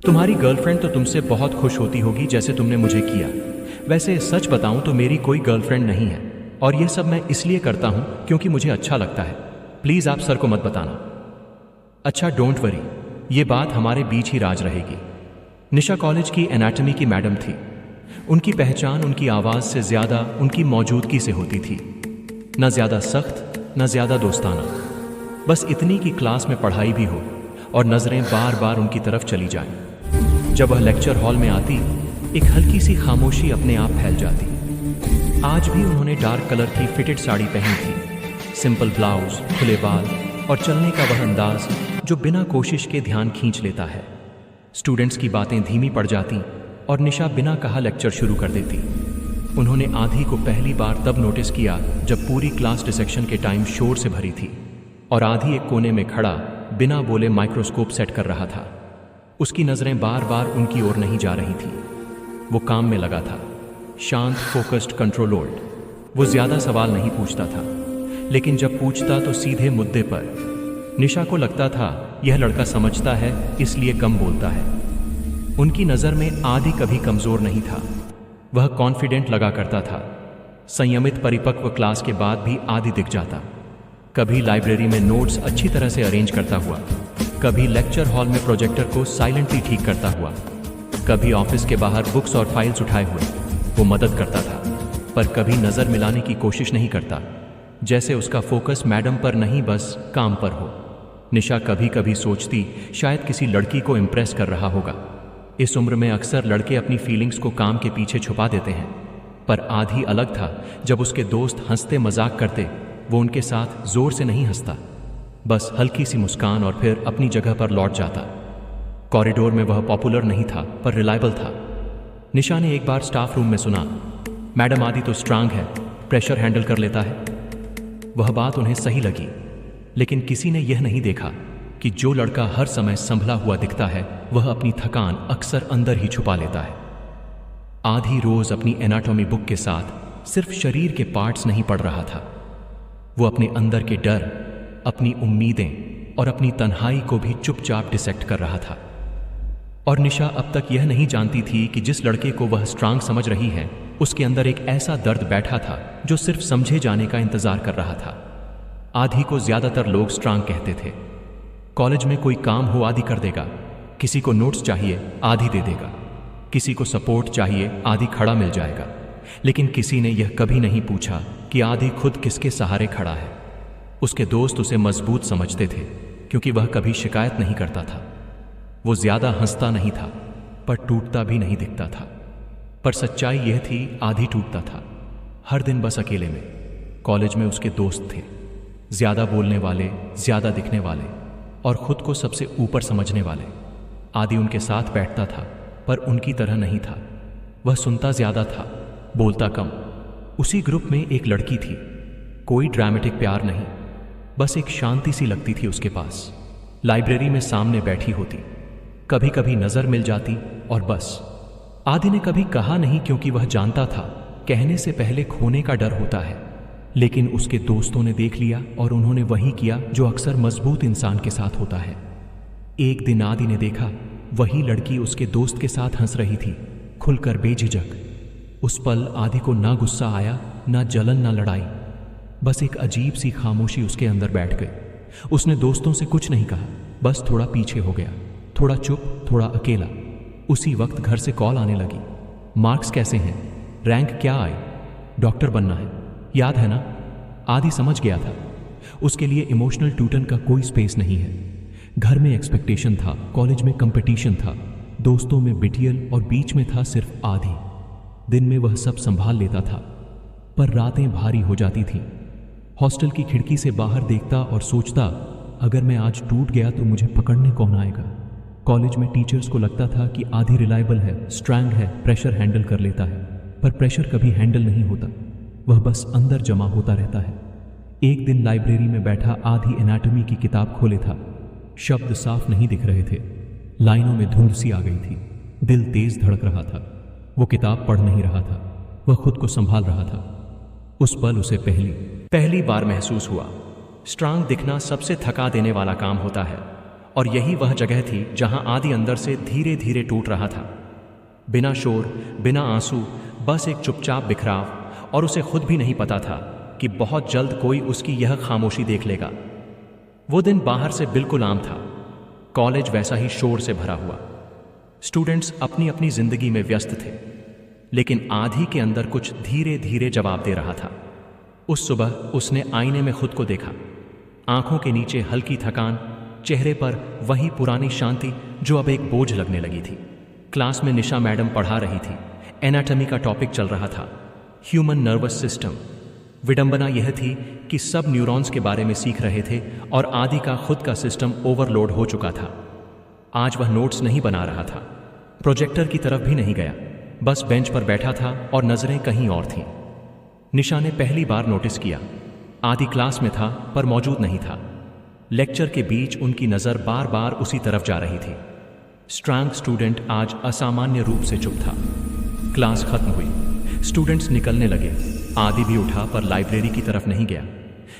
तुम्हारी गर्लफ्रेंड तो तुमसे बहुत खुश होती होगी जैसे तुमने मुझे किया। वैसे सच बताऊं तो मेरी कोई गर्लफ्रेंड नहीं है और यह सब मैं इसलिए करता हूं क्योंकि मुझे अच्छा लगता है। प्लीज आप सर को मत बताना। अच्छा डोंट वरी, ये बात हमारे बीच ही राज रहेगी। निशा कॉलेज की एनाटॉमी की मैडम थी। उनकी पहचान उनकी आवाज से ज्यादा उनकी मौजूदगी से होती थी। न ज्यादा सख्त न ज्यादा दोस्ताना, बस इतनी कि क्लास में पढ़ाई भी हो और नजरें बार बार उनकी तरफ चली जाएं। जब वह लेक्चर हॉल में आती, एक हल्की सी खामोशी अपने आप फैल जाती। आज भी उन्होंने डार्क कलर की फिटेड साड़ी पहनी थी, सिंपल ब्लाउज, खुले बाल और चलने का वह अंदाज जो बिना कोशिश के ध्यान खींच लेता है। स्टूडेंट्स की बातें धीमी पड़ जाती और निशा बिना कहा लेक्चर शुरू कर देती। उन्होंने आधी को पहली बार तब नोटिस किया जब पूरी क्लास डिसेक्शन के टाइम शोर से भरी थी और आधी एक कोने में खड़ा बिना बोले माइक्रोस्कोप सेट कर रहा था। उसकी नजरें बार बार उनकी ओर नहीं जा रही थी। वो काम में लगा था, शांत, फोकस्ड, कंट्रोल्ड। वो ज्यादा सवाल नहीं पूछता था, लेकिन जब पूछता तो सीधे मुद्दे पर। निशा को लगता था यह लड़का समझता है इसलिए कम बोलता है। उनकी नजर में आदि कभी कमजोर नहीं था, वह कॉन्फिडेंट लगा करता था। संयमित परिपक्व क्लास के बाद भी आदि दिख जाता। कभी लाइब्रेरी में नोट्स अच्छी तरह से अरेंज करता हुआ, कभी लेक्चर हॉल में प्रोजेक्टर को साइलेंटली ठीक करता हुआ, कभी ऑफिस के बाहर बुक्स और फाइल्स उठाए हुए। वो मदद करता था, पर कभी नजर मिलाने की कोशिश नहीं करता, जैसे उसका फोकस मैडम पर नहीं बस काम पर हो। निशा कभी कभी सोचती शायद किसी लड़की को इम्प्रेस कर रहा होगा। इस उम्र में अक्सर लड़के अपनी फीलिंग्स को काम के पीछे छुपा देते हैं, पर आधी अलग था। जब उसके दोस्त हंसते मजाक करते, वो उनके साथ जोर से नहीं हंसता, बस हल्की सी मुस्कान और फिर अपनी जगह पर लौट जाता। कॉरिडोर में वह पॉपुलर नहीं था पर रिलायबल था। निशा ने एक बार स्टाफ रूम में सुना, मैडम आदि तो स्ट्रांग है, प्रेशर हैंडल कर लेता है। वह बात उन्हें सही लगी, लेकिन किसी ने यह नहीं देखा कि जो लड़का हर समय संभला हुआ दिखता है वह अपनी थकान अक्सर अंदर ही छुपा लेता है। आधी रोज अपनी एनाटॉमी बुक के साथ सिर्फ शरीर के पार्ट्स नहीं पढ़ रहा था, वो अपने अंदर के डर, अपनी उम्मीदें और अपनी तन्हाई को भी चुपचाप डिसेक्ट कर रहा था। और निशा अब तक यह नहीं जानती थी कि जिस लड़के को वह स्ट्रांग समझ रही है, उसके अंदर एक ऐसा दर्द बैठा था जो सिर्फ समझे जाने का इंतजार कर रहा था। आधी को ज्यादातर लोग स्ट्रांग कहते थे। कॉलेज में कोई काम हो आधी कर देगा, किसी को नोट्स चाहिए आधी दे देगा, किसी को सपोर्ट चाहिए आधी खड़ा मिल जाएगा। लेकिन किसी ने यह कभी नहीं पूछा कि आधी खुद किसके सहारे खड़ा है। उसके दोस्त उसे मजबूत समझते थे क्योंकि वह कभी शिकायत नहीं करता था। वो ज्यादा हंसता नहीं था पर टूटता भी नहीं दिखता था। पर सच्चाई यह थी आधी टूटता था, हर दिन बस अकेले में। कॉलेज में उसके दोस्त थे, ज्यादा बोलने वाले, ज्यादा दिखने वाले और खुद को सबसे ऊपर समझने वाले। आदि उनके साथ बैठता था पर उनकी तरह नहीं था। वह सुनता ज्यादा था, बोलता कम। उसी ग्रुप में एक लड़की थी, कोई ड्रामेटिक प्यार नहीं, बस एक शांति सी लगती थी उसके पास। लाइब्रेरी में सामने बैठी होती, कभी कभी नजर मिल जाती और बस। आदि ने कभी कहा नहीं क्योंकि वह जानता था कहने से पहले खोने का डर होता है। लेकिन उसके दोस्तों ने देख लिया और उन्होंने वही किया जो अक्सर मजबूत इंसान के साथ होता है। एक दिन आदि ने देखा वही लड़की उसके दोस्त के साथ हंस रही थी, खुलकर बेझिझक। उस पल आदि को ना गुस्सा आया, ना जलन, ना लड़ाई, बस एक अजीब सी खामोशी उसके अंदर बैठ गई। उसने दोस्तों से कुछ नहीं कहा, बस थोड़ा पीछे हो गया, थोड़ा चुप, थोड़ा अकेला। उसी वक्त घर से कॉल आने लगी। मार्क्स कैसे हैं, रैंक क्या आए, डॉक्टर बनना है, याद है ना? आदि समझ गया था उसके लिए इमोशनल ट्यूटन का कोई स्पेस नहीं है। घर में एक्सपेक्टेशन था, कॉलेज में कंपटीशन था, दोस्तों में बिटियल और बीच में था सिर्फ आदि। दिन में वह सब संभाल लेता था पर रातें भारी हो जाती थीं। हॉस्टल की खिड़की से बाहर देखता और सोचता, अगर मैं आज टूट गया तो मुझे पकड़ने कौन आएगा? कॉलेज में टीचर्स को लगता था कि आदि रिलायबल है, स्ट्रांग है, प्रेशर हैंडल कर लेता है, पर प्रेशर कभी हैंडल नहीं होता, वह बस अंदर जमा होता रहता है। एक दिन लाइब्रेरी में बैठा आदि एनाटॉमी की किताब खोले था। शब्द साफ नहीं दिख रहे थे, लाइनों में धुंध सी आ गई थी, दिल तेज धड़क रहा था। वो किताब पढ़ नहीं रहा था, वह खुद को संभाल रहा था। उस पल उसे पहली बार महसूस हुआ, स्ट्रांग दिखना सबसे थका देने वाला काम होता है और यही वह जगह थी जहां आदि अंदर से धीरे धीरे टूट रहा था। बिना शोर, बिना आंसू, बस एक चुपचाप बिखराव, और उसे खुद भी नहीं पता था कि बहुत जल्द कोई उसकी यह खामोशी देख लेगा। वो दिन बाहर से बिल्कुल आम था। कॉलेज वैसा ही शोर से भरा हुआ। स्टूडेंट्स अपनी अपनी जिंदगी में व्यस्त थे, लेकिन आदि के अंदर कुछ धीरे धीरे जवाब दे रहा था। उस सुबह उसने आईने में खुद को देखा। आंखों के नीचे हल्की थकान, चेहरे पर वही पुरानी शांति जो अब एक बोझ लगने लगी थी। क्लास में निशा मैडम पढ़ा रही थी। एनाटॉमी का टॉपिक चल रहा था, ह्यूमन नर्वस सिस्टम। विडंबना यह थी कि सब न्यूरॉन्स के बारे में सीख रहे थे और आदि का खुद का सिस्टम ओवरलोड हो चुका था। आज वह नोट्स नहीं बना रहा था, प्रोजेक्टर की तरफ भी नहीं गया, बस बेंच पर बैठा था और नजरें कहीं और थीं। निशा ने पहली बार नोटिस किया, आदि क्लास में था पर मौजूद नहीं था। लेक्चर के बीच उनकी नज़र बार बार उसी तरफ जा रही थी। स्ट्रांग स्टूडेंट आज असामान्य रूप से चुप था। क्लास खत्म हुई, स्टूडेंट्स निकलने लगे। आदि भी उठा पर लाइब्रेरी की तरफ नहीं गया,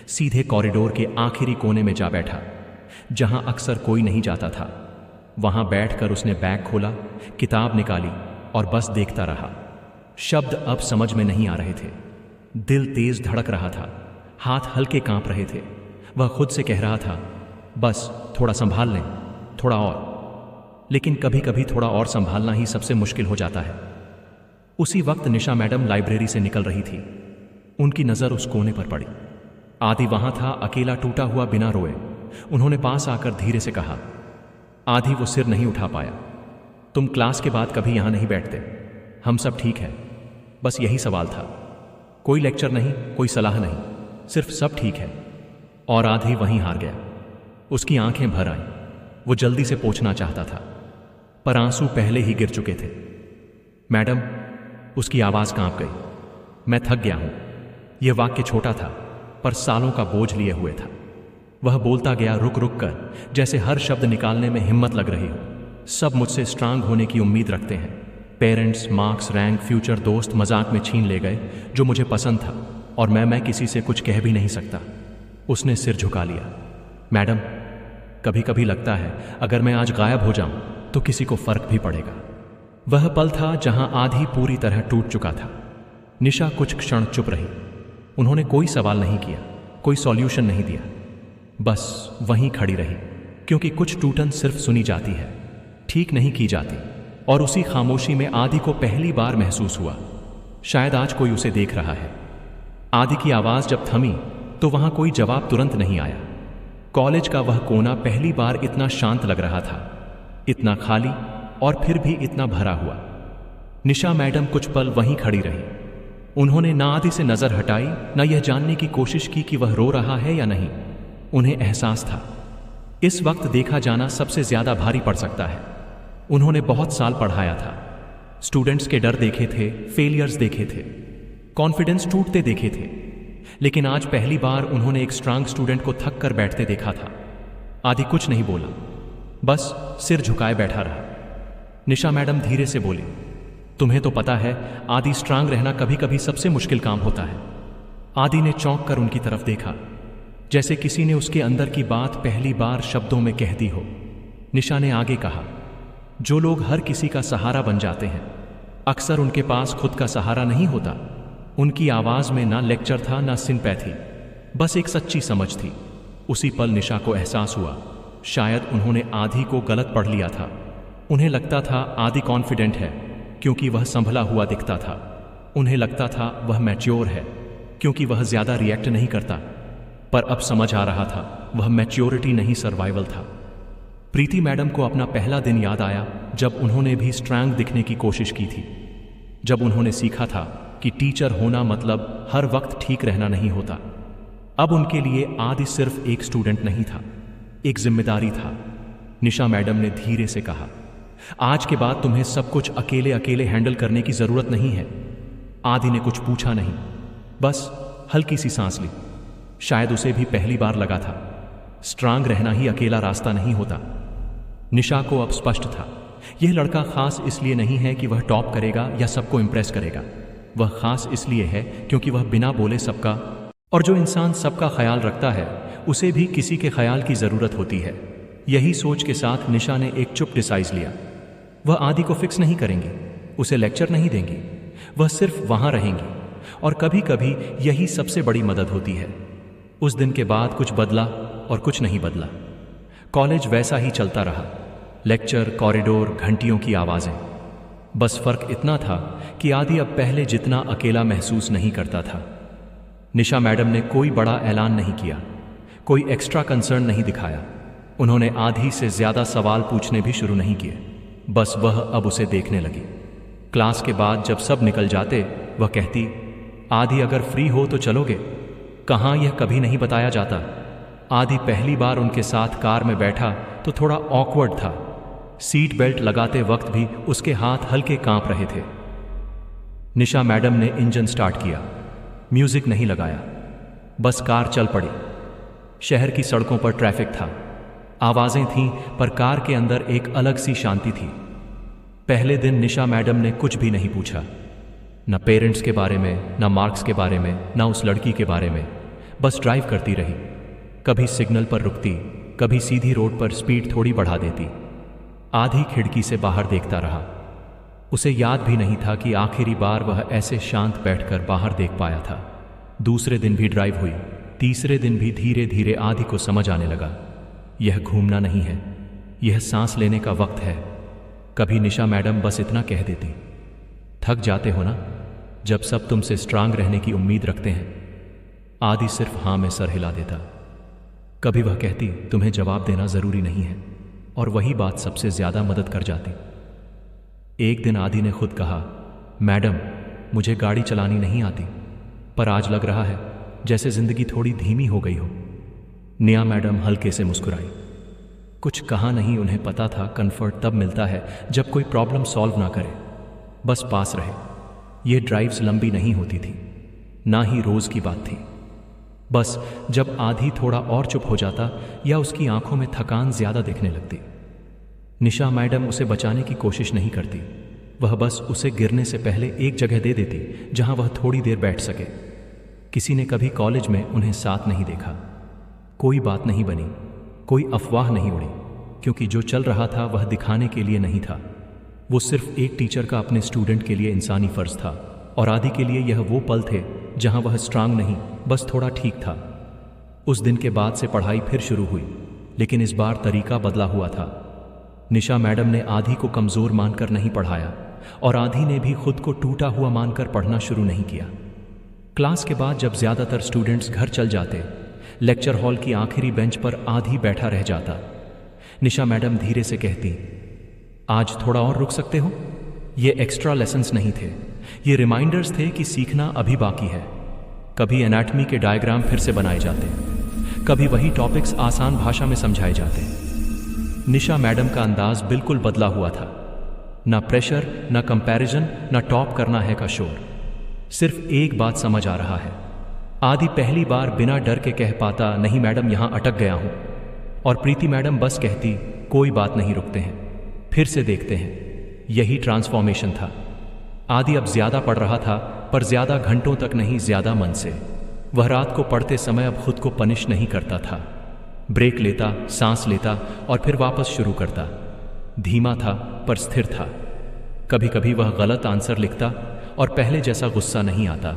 सीधे कॉरिडोर के आखिरी कोने में जा बैठा, जहां अक्सर कोई नहीं जाता था। वहां बैठकर उसने बैग खोला, किताब निकाली और बस देखता रहा। शब्द अब समझ में नहीं आ रहे थे। दिल तेज धड़क रहा था, हाथ हल्के कांप रहे थे। वह खुद से कह रहा था, बस थोड़ा संभाल लें, थोड़ा और। लेकिन कभी कभी थोड़ा और संभालना ही सबसे मुश्किल हो जाता है। उसी वक्त निशा मैडम लाइब्रेरी से निकल रही थी। उनकी नज़र उस कोने पर पड़ी। आदि वहां था, अकेला, टूटा हुआ, बिना रोए। उन्होंने पास आकर धीरे से कहा, आदि। वो सिर नहीं उठा पाया। तुम क्लास के बाद कभी यहां नहीं बैठते। हम सब ठीक है, बस यही सवाल था। कोई लेक्चर नहीं, कोई सलाह नहीं, सिर्फ सब ठीक है। और आदि वहीं हार गया। उसकी आंखें भर आईं। वो जल्दी से पोंछना चाहता था, पर आंसू पहले ही गिर चुके थे। मैडम, उसकी आवाज कांप गई। मैं थक गया हूं। यह वाक्य छोटा था, पर सालों का बोझ लिए हुए था। वह बोलता गया, रुक रुक कर, जैसे हर शब्द निकालने में हिम्मत लग रही हो। सब मुझसे स्ट्रांग होने की उम्मीद रखते हैं। पेरेंट्स, मार्क्स, रैंक, फ्यूचर, दोस्त मजाक में छीन ले गए जो मुझे पसंद था, और मैं किसी से कुछ कह भी नहीं सकता। उसने सिर झुका लिया। मैडम, कभी कभी लगता है अगर मैं आज गायब हो जाऊं तो किसी को फर्क भी पड़ेगा। वह पल था जहां आदि पूरी तरह टूट चुका था। निशा कुछ क्षण चुप रही। उन्होंने कोई सवाल नहीं किया, कोई सॉल्यूशन नहीं दिया, बस वहीं खड़ी रही, क्योंकि कुछ टूटन सिर्फ सुनी जाती है, ठीक नहीं की जाती। और उसी खामोशी में आदि को पहली बार महसूस हुआ, शायद आज कोई उसे देख रहा है। आदि की आवाज जब थमी तो वहां कोई जवाब तुरंत नहीं आया। कॉलेज का वह कोना पहली बार इतना शांत लग रहा था, इतना खाली, और फिर भी इतना भरा हुआ। निशा मैडम कुछ पल वहीं खड़ी रही। उन्होंने ना आदि से नजर हटाई, ना यह जानने की कोशिश की कि वह रो रहा है या नहीं। उन्हें एहसास था, इस वक्त देखा जाना सबसे ज्यादा भारी पड़ सकता है। उन्होंने बहुत साल पढ़ाया था, स्टूडेंट्स के डर देखे थे, फेलियर्स देखे थे, कॉन्फिडेंस टूटते देखे थे, लेकिन आज पहली बार उन्होंने एक स्ट्रांग स्टूडेंट को थक कर बैठते देखा था। आदि कुछ नहीं बोला, बस सिर झुकाए बैठा रहा। निशा मैडम धीरे से बोली, तुम्हें तो पता है आदि, स्ट्रांग रहना कभी कभी सबसे मुश्किल काम होता है। आदि ने चौंक कर उनकी तरफ देखा, जैसे किसी ने उसके अंदर की बात पहली बार शब्दों में कह दी हो। निशा ने आगे कहा, जो लोग हर किसी का सहारा बन जाते हैं, अक्सर उनके पास खुद का सहारा नहीं होता। उनकी आवाज में ना लेक्चर था, ना सिंपैथी, बस एक सच्ची समझ थी। उसी पल निशा को एहसास हुआ, शायद उन्होंने आदि को गलत पढ़ लिया था। उन्हें लगता था आदि कॉन्फिडेंट है क्योंकि वह संभला हुआ दिखता था। उन्हें लगता था वह मैच्योर है क्योंकि वह ज्यादा रिएक्ट नहीं करता। पर अब समझ आ रहा था, वह मैच्योरिटी नहीं, सर्वाइवल था। प्रीति मैडम को अपना पहला दिन याद आया, जब उन्होंने भी स्ट्रांग दिखने की कोशिश की थी। जब उन्होंने सीखा था कि टीचर होना मतलब हर वक्त ठीक रहना नहीं होता। अब उनके लिए आदि सिर्फ एक स्टूडेंट नहीं था, एक जिम्मेदारी था। निशा मैडम ने धीरे से कहा, आज के बाद तुम्हें सब कुछ अकेले अकेले हैंडल करने की जरूरत नहीं है। आदि ने कुछ पूछा नहीं, बस हल्की सी सांस ली। शायद उसे भी पहली बार लगा था, स्ट्रांग रहना ही अकेला रास्ता नहीं होता। निशा को अब स्पष्ट था, यह लड़का खास इसलिए नहीं है कि वह टॉप करेगा या सबको इंप्रेस करेगा। वह खास इसलिए है क्योंकि वह बिना बोले सबका, और जो इंसान सबका ख्याल रखता है उसे भी किसी के ख्याल की जरूरत होती है। यही सोच के साथ निशा ने एक चुप डिसाइड लिया। वह आदि को फिक्स नहीं करेंगी, उसे लेक्चर नहीं देंगी, वह सिर्फ वहां रहेंगी। और कभी कभी यही सबसे बड़ी मदद होती है। उस दिन के बाद कुछ बदला और कुछ नहीं बदला। कॉलेज वैसा ही चलता रहा, लेक्चर, कॉरिडोर, घंटियों की आवाजें। बस फर्क इतना था कि आदि अब पहले जितना अकेला महसूस नहीं करता था। निशा मैडम ने कोई बड़ा ऐलान नहीं किया, कोई एक्स्ट्रा कंसर्न नहीं दिखाया। उन्होंने आधी से ज्यादा सवाल पूछने भी शुरू नहीं किए। बस वह अब उसे देखने लगी। क्लास के बाद जब सब निकल जाते, वह कहती, आदि अगर फ्री हो तो चलोगे? कहाँ यह कभी नहीं बताया जाता। आदि पहली बार उनके साथ कार में बैठा तो थोड़ा ऑकवर्ड था। सीट बेल्ट लगाते वक्त भी उसके हाथ हल्के कांप रहे थे। निशा मैडम ने इंजन स्टार्ट किया, म्यूजिक नहीं लगाया, बस कार चल पड़ी। शहर की सड़कों पर ट्रैफिक था, आवाजें थीं, पर कार के अंदर एक अलग सी शांति थी। पहले दिन निशा मैडम ने कुछ भी नहीं पूछा, न पेरेंट्स के बारे में, न मार्क्स के बारे में, न उस लड़की के बारे में। बस ड्राइव करती रही, कभी सिग्नल पर रुकती, कभी सीधी रोड पर स्पीड थोड़ी बढ़ा देती। आधी खिड़की से बाहर देखता रहा। उसे याद भी नहीं था कि आखिरी बार वह ऐसे शांत बैठकर बाहर देख पाया था। दूसरे दिन भी ड्राइव हुई, तीसरे दिन भी धीरे धीरे आधी को समझ आने लगा, यह घूमना नहीं है, यह सांस लेने का वक्त है। कभी निशा मैडम बस इतना कह देती, थक जाते हो ना जब सब तुमसे स्ट्रांग रहने की उम्मीद रखते हैं। आदि सिर्फ हाँ में सर हिला देता। कभी वह कहती, तुम्हें जवाब देना जरूरी नहीं है, और वही बात सबसे ज्यादा मदद कर जाती। एक दिन आदि ने खुद कहा, मैडम मुझे गाड़ी चलानी नहीं आती, पर आज लग रहा है जैसे जिंदगी थोड़ी धीमी हो गई हो। निया मैडम हल्के से मुस्कुराई। कुछ कहा नहीं, उन्हें पता था कंफर्ट तब मिलता है जब कोई प्रॉब्लम सॉल्व ना करे, बस पास रहे। ये ड्राइव्स लंबी नहीं होती थी, ना ही रोज की बात थी। बस जब आधी थोड़ा और चुप हो जाता या उसकी आंखों में थकान ज्यादा दिखने लगती, निशा मैडम उसे बचाने की कोशिश नहीं करती। वह बस उसे गिरने से पहले एक जगह दे देती जहां वह थोड़ी देर बैठ सके। किसी ने कभी कॉलेज में उन्हें साथ नहीं देखा, कोई बात नहीं बनी, कोई अफवाह नहीं उड़ी, क्योंकि जो चल रहा था वह दिखाने के लिए नहीं था। वो सिर्फ एक टीचर का अपने स्टूडेंट के लिए इंसानी फर्ज था, और आदि के लिए यह वो पल थे जहां वह स्ट्रांग नहीं, बस थोड़ा ठीक था। उस दिन के बाद से पढ़ाई फिर शुरू हुई, लेकिन इस बार तरीका बदला हुआ था। निशा मैडम ने आधी को कमजोर मानकर नहीं पढ़ाया, और आधी ने भी खुद को टूटा हुआ मानकर पढ़ना शुरू नहीं किया। क्लास के बाद जब ज्यादातर स्टूडेंट्स घर चल जाते, लेक्चर हॉल की आखिरी बेंच पर आधी बैठा रह जाता। निशा मैडम धीरे से कहती, आज थोड़ा और रुक सकते हो? ये एक्स्ट्रा लेसन्स नहीं थे, ये रिमाइंडर्स थे कि सीखना अभी बाकी है। कभी एनाटॉमी के डायग्राम फिर से बनाए जाते, कभी वही टॉपिक्स आसान भाषा में समझाए जाते। निशा मैडम का अंदाज बिल्कुल बदला हुआ था। ना प्रेशर, ना कंपैरिजन, ना टॉप करना है का शोर। सिर्फ एक बात समझ आ रहा है। आदि पहली बार बिना डर के कह पाता, नहीं मैडम यहां अटक गया हूं। और प्रीति मैडम बस कहती, कोई बात नहीं, रुकते हैं, फिर से देखते हैं। यही ट्रांसफॉर्मेशन था। आदि अब ज्यादा पढ़ रहा था, पर ज्यादा घंटों तक नहीं, ज्यादा मन से। वह रात को पढ़ते समय अब खुद को पनिश नहीं करता था। ब्रेक लेता, सांस लेता और फिर वापस शुरू करता। धीमा था पर स्थिर था। कभी कभी वह गलत आंसर लिखता और पहले जैसा गुस्सा नहीं आता,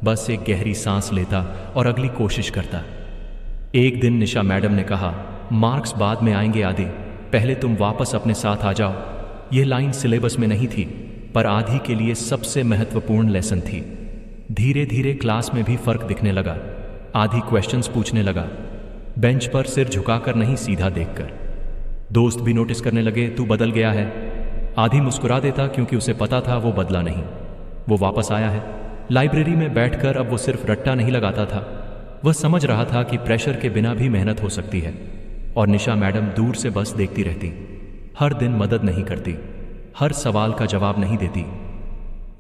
बस एक गहरी सांस लेता और अगली कोशिश करता। एक दिन निशा मैडम ने कहा, मार्क्स बाद में आएंगे आदि, पहले तुम वापस अपने साथ आ जाओ। यह लाइन सिलेबस में नहीं थी, पर आदि के लिए सबसे महत्वपूर्ण लेसन थी। धीरे धीरे क्लास में भी फर्क दिखने लगा। आदि क्वेश्चंस पूछने लगा, बेंच पर सिर झुकाकर नहीं, सीधा देखकर। दोस्त भी नोटिस करने लगे, तू बदल गया है। आदि मुस्कुरा देता, क्योंकि उसे पता था वो बदला नहीं, वो वापस आया है। लाइब्रेरी में बैठकर अब वो सिर्फ रट्टा नहीं लगाता था, वह समझ रहा था कि प्रेशर के बिना भी मेहनत हो सकती है। और निशा मैडम दूर से बस देखती रहती, हर दिन मदद नहीं करती, हर सवाल का जवाब नहीं देती।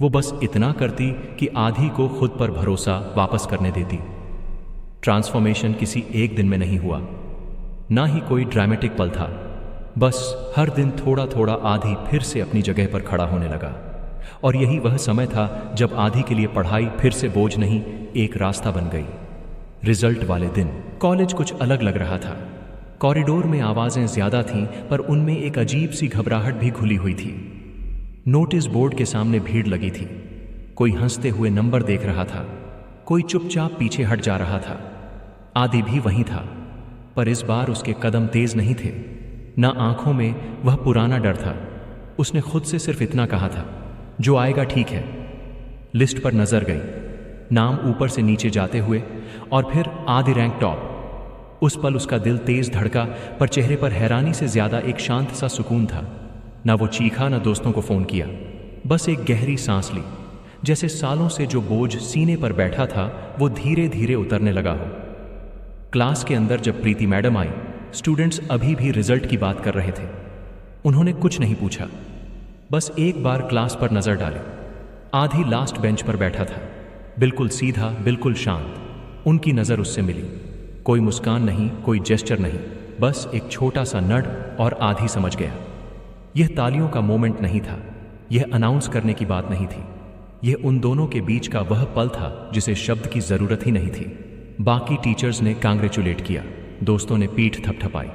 वो बस इतना करती कि आधी को खुद पर भरोसा वापस करने देती। ट्रांसफॉर्मेशन किसी एक दिन में नहीं हुआ, ना ही कोई ड्रामेटिक पल था। बस हर दिन थोड़ा थोड़ा आधी फिर से अपनी जगह पर खड़ा होने लगा। और यही वह समय था जब आधी के लिए पढ़ाई फिर से बोझ नहीं, एक रास्ता बन गई। रिजल्ट वाले दिन कॉलेज कुछ अलग लग रहा था। कॉरिडोर में आवाज़ें ज़्यादा थीं, पर उनमें एक अजीब सी घबराहट भी घुली हुई थी। नोटिस बोर्ड के सामने भीड़ लगी थी। कोई हंसते हुए नंबर देख रहा था, कोई चुपचाप पीछे हट जा रहा था। आदि भी वहीं था, पर इस बार उसके कदम तेज नहीं थे, न आंखों में वह पुराना डर था। उसने खुद से सिर्फ इतना कहा था, जो आएगा ठीक है। लिस्ट पर नजर गई, नाम ऊपर से नीचे जाते हुए और फिर आदि रैंक टॉप। उस पल उसका दिल तेज धड़का, पर चेहरे पर हैरानी से ज्यादा एक शांत सा सुकून था। ना वो चीखा, ना दोस्तों को फोन किया, बस एक गहरी सांस ली, जैसे सालों से जो बोझ सीने पर बैठा था वो धीरे धीरे उतरने लगा हो। क्लास के अंदर जब प्रीति मैडम आई, स्टूडेंट्स अभी भी रिजल्ट की बात कर रहे थे। उन्होंने कुछ नहीं पूछा, बस एक बार क्लास पर नजर डाली। आदि लास्ट बेंच पर बैठा था, बिल्कुल सीधा, बिल्कुल शांत। उनकी नजर उससे मिली। कोई मुस्कान नहीं, कोई जेस्चर नहीं, बस एक छोटा सा नड, और आदि समझ गया। यह तालियों का मोमेंट नहीं था, यह अनाउंस करने की बात नहीं थी। यह उन दोनों के बीच का वह पल था जिसे शब्द की जरूरत ही नहीं थी। बाकी टीचर्स ने कांग्रेचुलेट किया, दोस्तों ने पीठ थपथपाई।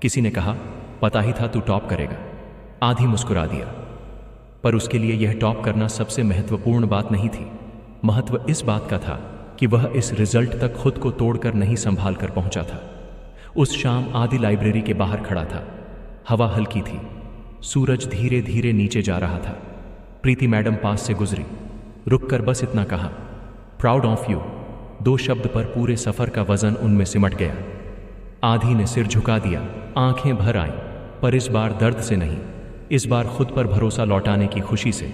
किसी ने कहा, पता ही था तू टॉप करेगा। आदि मुस्कुरा दिया, पर उसके लिए यह टॉप करना सबसे महत्वपूर्ण बात नहीं थी। महत्व इस बात का था कि वह इस रिजल्ट तक खुद को तोड़कर नहीं संभाल कर पहुंचा था। उस शाम आदि लाइब्रेरी के बाहर खड़ा था। हवा हल्की थी, सूरज धीरे धीरे नीचे जा रहा था। प्रीति मैडम पास से गुजरी, रुककर बस इतना कहा, प्राउड ऑफ यू। 2 शब्द पर पूरे सफर का वजन उनमें सिमट गया। आदि ने सिर झुका दिया, आंखें भर आईं, पर इस बार दर्द से नहीं, इस बार खुद पर भरोसा लौटाने की खुशी से।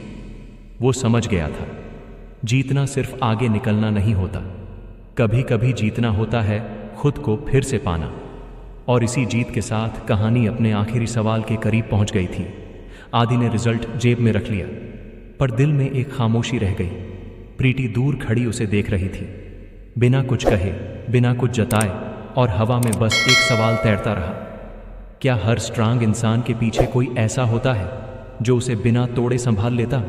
वो समझ गया था, जीतना सिर्फ आगे निकलना नहीं होता, कभी कभी जीतना होता है खुद को फिर से पाना। और इसी जीत के साथ कहानी अपने आखिरी सवाल के करीब पहुंच गई थी। आदि ने रिजल्ट जेब में रख लिया, पर दिल में एक खामोशी रह गई। प्रीति दूर खड़ी उसे देख रही थी, बिना कुछ कहे, बिना कुछ जताए, और हवा में बस एक सवाल तैरता रहा, क्या हर स्ट्रांग इंसान के पीछे कोई ऐसा होता है जो उसे बिना तोड़े संभाल लेता?